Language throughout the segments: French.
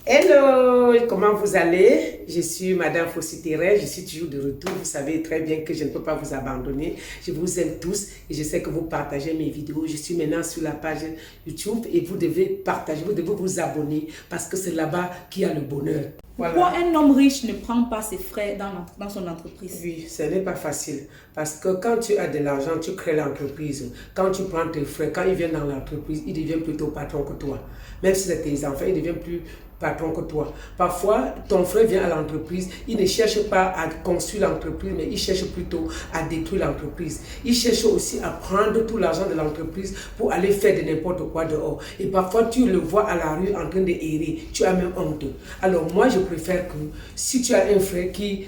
Hello, comment vous allez? Je suis Madame Fossy-Thérèse, je suis toujours de retour. Vous savez très bien que je ne peux pas vous abandonner. Je vous aime tous et je sais que vous partagez mes vidéos. Je suis maintenant sur la page YouTube et vous devez partager, vous devez vous abonner parce que c'est là-bas qu'il y a le bonheur. Voilà. Pourquoi un homme riche ne prend pas ses frais dans son entreprise? Oui, ce n'est pas facile. Parce que quand tu as de l'argent, tu crées l'entreprise. Quand tu prends tes frais, quand ils viennent dans l'entreprise, ils deviennent plutôt patron que toi. Même si c'est tes enfants, ils deviennent plus patron que toi. Parfois, ton frère vient à l'entreprise, il ne cherche pas à construire l'entreprise, mais il cherche plutôt à détruire l'entreprise. Il cherche aussi à prendre tout l'argent de l'entreprise pour aller faire de n'importe quoi dehors. Et parfois, tu le vois à la rue en train de errer. Tu as même honte. Alors moi, je préfère que si tu as un frère qui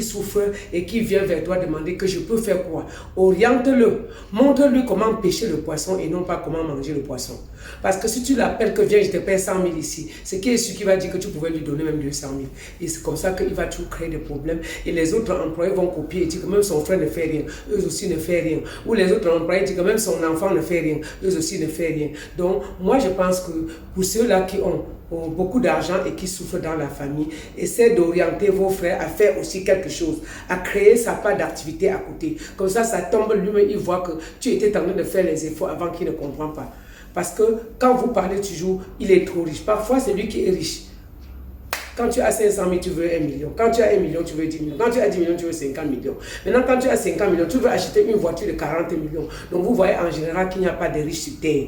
souffre et qui vient vers toi demander que je peux faire quoi, oriente-le, montre-lui comment pêcher le poisson et non pas comment manger le poisson. Parce que si tu l'appelles que viens, je te paie 100 000 ici, c'est qui est sûr qui va dire que tu pouvais lui donner même 200 000. Et c'est comme ça qu'il va toujours créer des problèmes. Et les autres employés vont copier et dire que même son frère ne fait rien, eux aussi ne font rien. Ou les autres employés disent que même son enfant ne fait rien, eux aussi ne font rien. Donc moi je pense que pour ceux-là qui ont beaucoup d'argent et qui souffrent dans la famille, essayez d'orienter vos frères à faire aussi quelque chose, à créer sa part d'activité à côté. Comme ça tombe lui-même, il voit que tu étais en train de faire les efforts avant qu'il ne comprend pas. Parce que quand vous parlez toujours, il est trop riche. Parfois, c'est lui qui est riche. Quand tu as 500 000, tu veux 1 million. Quand tu as 1 million, tu veux 10 millions. Quand tu as 10 millions, tu veux 50 millions. Maintenant, quand tu as 50 millions, tu veux acheter une voiture de 40 millions. Donc, vous voyez en général qu'il n'y a pas de riches sur terre.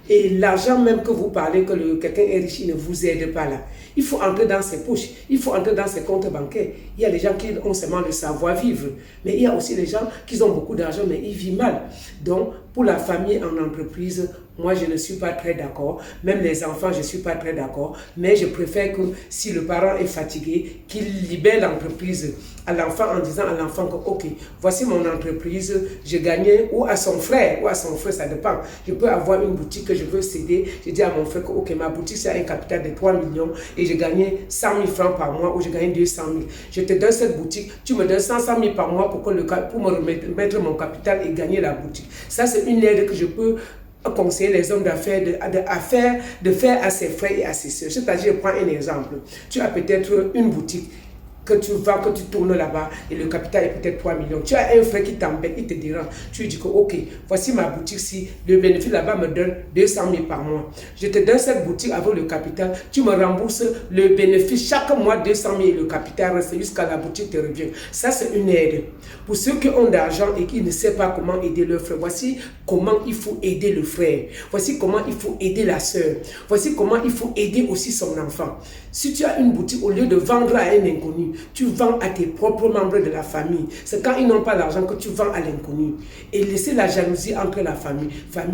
Et l'argent même que vous parlez, que quelqu'un est riche, il ne vous aide pas là. Il faut entrer dans ses poches, il faut entrer dans ses comptes bancaires. Il y a des gens qui ont seulement le savoir-vivre, mais il y a aussi des gens qui ont beaucoup d'argent, mais ils vivent mal. Donc, pour la famille en entreprise, moi, je ne suis pas très d'accord. Même les enfants, je ne suis pas très d'accord. Mais je préfère que si le parent est fatigué, qu'il libère l'entreprise à l'enfant en disant à l'enfant que, ok, voici mon entreprise, je gagnais, ou à son frère, ça dépend. Je peux avoir une boutique que je veux céder. Je dis à mon frère que, ok, ma boutique, c'est un capital de 3 millions et je gagnais 100 000 francs par mois ou je gagnais 200 000. Je te donne cette boutique, tu me donnes 100 000 par mois pour me remettre mon capital et gagner la boutique. Ça, c'est une aide que je peux conseiller les hommes d'affaires de faire à ses frères et à ses soeurs. C'est-à-dire, je prends un exemple. Tu as peut-être une boutique que tu vends, que tu tournes là-bas et le capital est peut-être 3 millions. Tu as un frère qui t'embête, il te dérange. Tu lui dis que, ok, voici ma boutique, si le bénéfice là-bas me donne 200 000 par mois. Je te donne cette boutique avec le capital, tu me rembourses le bénéfice chaque mois 200 000 et le capital reste jusqu'à la boutique te revient. Ça, c'est une aide. Pour ceux qui ont d'argent et qui ne savent pas comment aider leur frère, voici comment il faut aider le frère. Voici comment il faut aider la sœur. Voici comment il faut aider aussi son enfant. Si tu as une boutique, au lieu de vendre à un inconnu, tu vends à tes propres membres de la famille. C'est quand ils n'ont pas l'argent que tu vends à l'inconnu. Et laissez la jalousie entre la famille.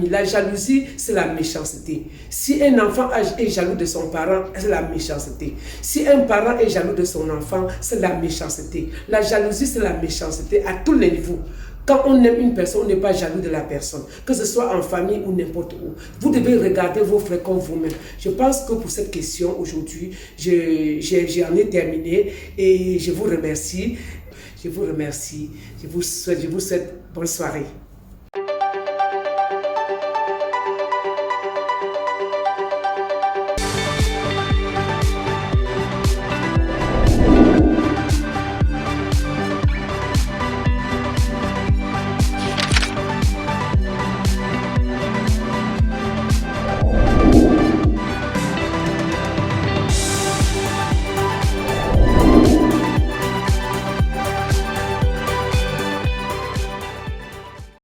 La jalousie, c'est la méchanceté. Si un enfant est jaloux de son parent, c'est la méchanceté. Si un parent est jaloux de son enfant, c'est la méchanceté. La jalousie, c'est la méchanceté à tous les niveaux. Quand on aime une personne, on n'est pas jaloux de la personne, que ce soit en famille ou n'importe où. Vous devez regarder vos frères comme vous-même. Je pense que pour cette question, aujourd'hui, j'en ai terminé et je vous remercie. Je vous remercie. Je vous souhaite bonne soirée.